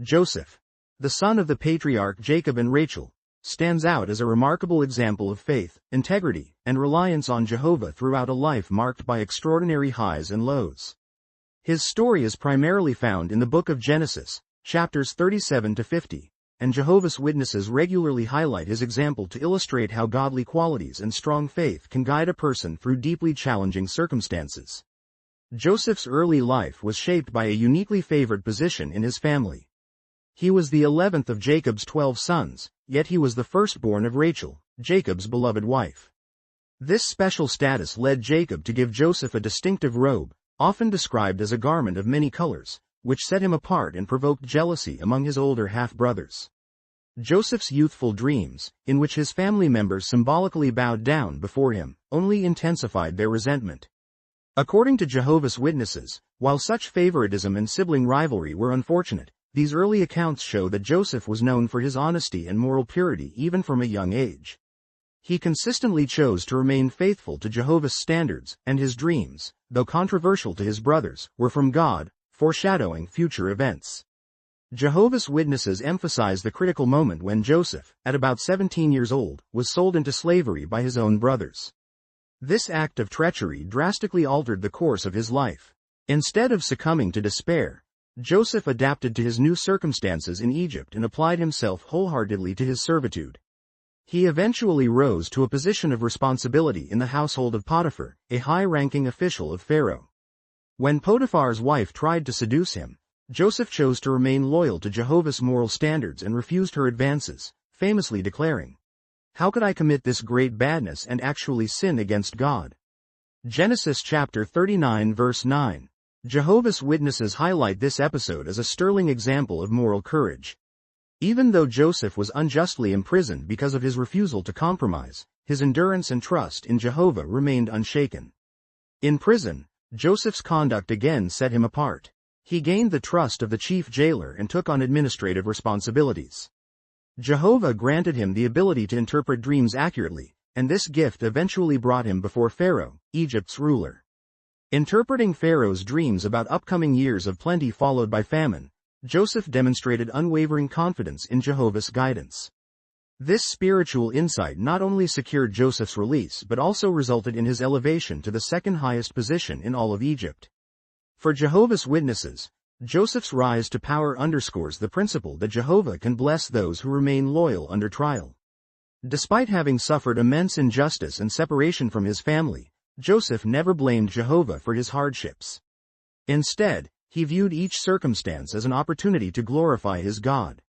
Joseph, the son of the patriarch Jacob and Rachel, stands out as a remarkable example of faith, integrity, and reliance on Jehovah throughout a life marked by extraordinary highs and lows. His story is primarily found in the book of Genesis, chapters 37 to 50, and Jehovah's Witnesses regularly highlight his example to illustrate how godly qualities and strong faith can guide a person through deeply challenging circumstances. Joseph's early life was shaped by a uniquely favored position in his family. He was the 11th of Jacob's 12 sons, yet he was the firstborn of Rachel, Jacob's beloved wife. This special status led Jacob to give Joseph a distinctive robe, often described as a garment of many colors, which set him apart and provoked jealousy among his older half-brothers. Joseph's youthful dreams, in which his family members symbolically bowed down before him, only intensified their resentment. According to Jehovah's Witnesses, while such favoritism and sibling rivalry were unfortunate, these early accounts show that Joseph was known for his honesty and moral purity even from a young age. He consistently chose to remain faithful to Jehovah's standards, and his dreams, though controversial to his brothers, were from God, foreshadowing future events. Jehovah's Witnesses emphasize the critical moment when Joseph, at about 17 years old, was sold into slavery by his own brothers. This act of treachery drastically altered the course of his life. Instead of succumbing to despair, Joseph adapted to his new circumstances in Egypt and applied himself wholeheartedly to his servitude. He eventually rose to a position of responsibility in the household of Potiphar, a high-ranking official of Pharaoh. When Potiphar's wife tried to seduce him, Joseph chose to remain loyal to Jehovah's moral standards and refused her advances, famously declaring, "How could I commit this great badness and actually sin against God?" Genesis chapter 39 verse 9. Jehovah's Witnesses highlight this episode as a sterling example of moral courage. Even though Joseph was unjustly imprisoned because of his refusal to compromise, his endurance and trust in Jehovah remained unshaken. In prison, Joseph's conduct again set him apart. He gained the trust of the chief jailer and took on administrative responsibilities. Jehovah granted him the ability to interpret dreams accurately, and this gift eventually brought him before Pharaoh, Egypt's ruler. Interpreting Pharaoh's dreams about upcoming years of plenty followed by famine, Joseph demonstrated unwavering confidence in Jehovah's guidance. This spiritual insight not only secured Joseph's release but also resulted in his elevation to the second highest position in all of Egypt. For Jehovah's Witnesses, Joseph's rise to power underscores the principle that Jehovah can bless those who remain loyal under trial. Despite having suffered immense injustice and separation from his family, Joseph never blamed Jehovah for his hardships. Instead, he viewed each circumstance as an opportunity to glorify his God.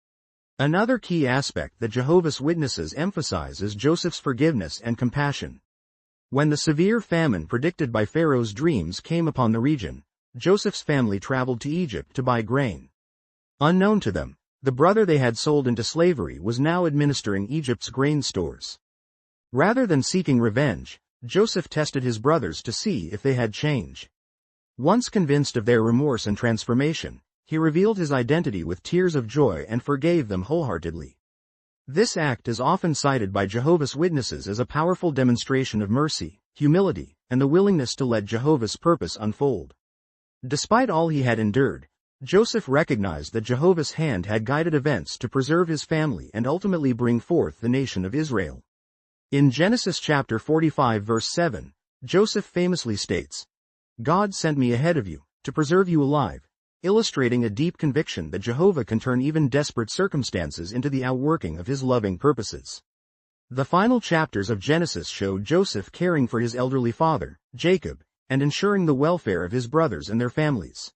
Another key aspect that Jehovah's Witnesses emphasize is Joseph's forgiveness and compassion. When the severe famine predicted by Pharaoh's dreams came upon the region, Joseph's family traveled to Egypt to buy grain. Unknown to them, the brother they had sold into slavery was now administering Egypt's grain stores. Rather than seeking revenge, Joseph tested his brothers to see if they had changed. Once convinced of their remorse and transformation, he revealed his identity with tears of joy and forgave them wholeheartedly. This act is often cited by Jehovah's Witnesses as a powerful demonstration of mercy, humility, and the willingness to let Jehovah's purpose unfold. Despite all he had endured, Joseph recognized that Jehovah's hand had guided events to preserve his family and ultimately bring forth the nation of Israel. In Genesis chapter 45 verse 7, Joseph famously states, "God sent me ahead of you, to preserve you alive," illustrating a deep conviction that Jehovah can turn even desperate circumstances into the outworking of his loving purposes. The final chapters of Genesis show Joseph caring for his elderly father, Jacob, and ensuring the welfare of his brothers and their families.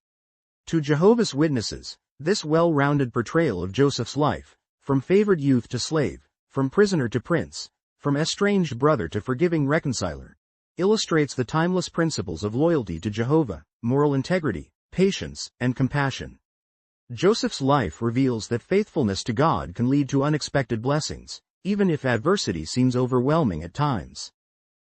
To Jehovah's Witnesses, this well-rounded portrayal of Joseph's life, from favored youth to slave, from prisoner to prince, from estranged brother to forgiving reconciler, illustrates the timeless principles of loyalty to Jehovah, moral integrity, patience, and compassion. Joseph's life reveals that faithfulness to God can lead to unexpected blessings, even if adversity seems overwhelming at times.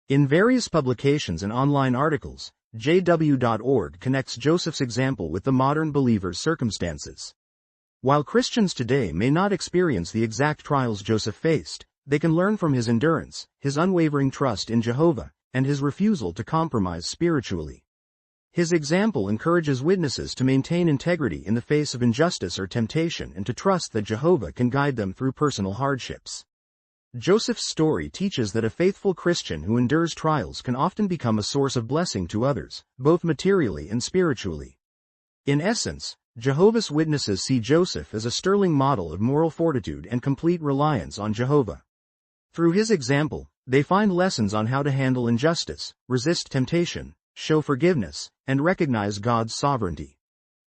In various publications and online articles, jw.org connects Joseph's example with the modern believer's circumstances. While Christians today may not experience the exact trials Joseph faced, they can learn from his endurance, his unwavering trust in Jehovah, and his refusal to compromise spiritually. His example encourages witnesses to maintain integrity in the face of injustice or temptation and to trust that Jehovah can guide them through personal hardships. Joseph's story teaches that a faithful Christian who endures trials can often become a source of blessing to others, both materially and spiritually. In essence, Jehovah's Witnesses see Joseph as a sterling model of moral fortitude and complete reliance on Jehovah. Through his example, they find lessons on how to handle injustice, resist temptation, show forgiveness, and recognize God's sovereignty.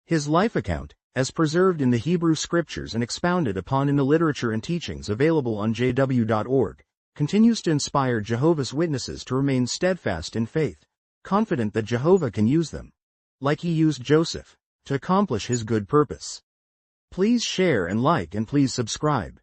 His life account, as preserved in the Hebrew Scriptures and expounded upon in the literature and teachings available on jw.org, continues to inspire Jehovah's Witnesses to remain steadfast in faith, confident that Jehovah can use them, like he used Joseph, to accomplish his good purpose. Please share and like and please subscribe.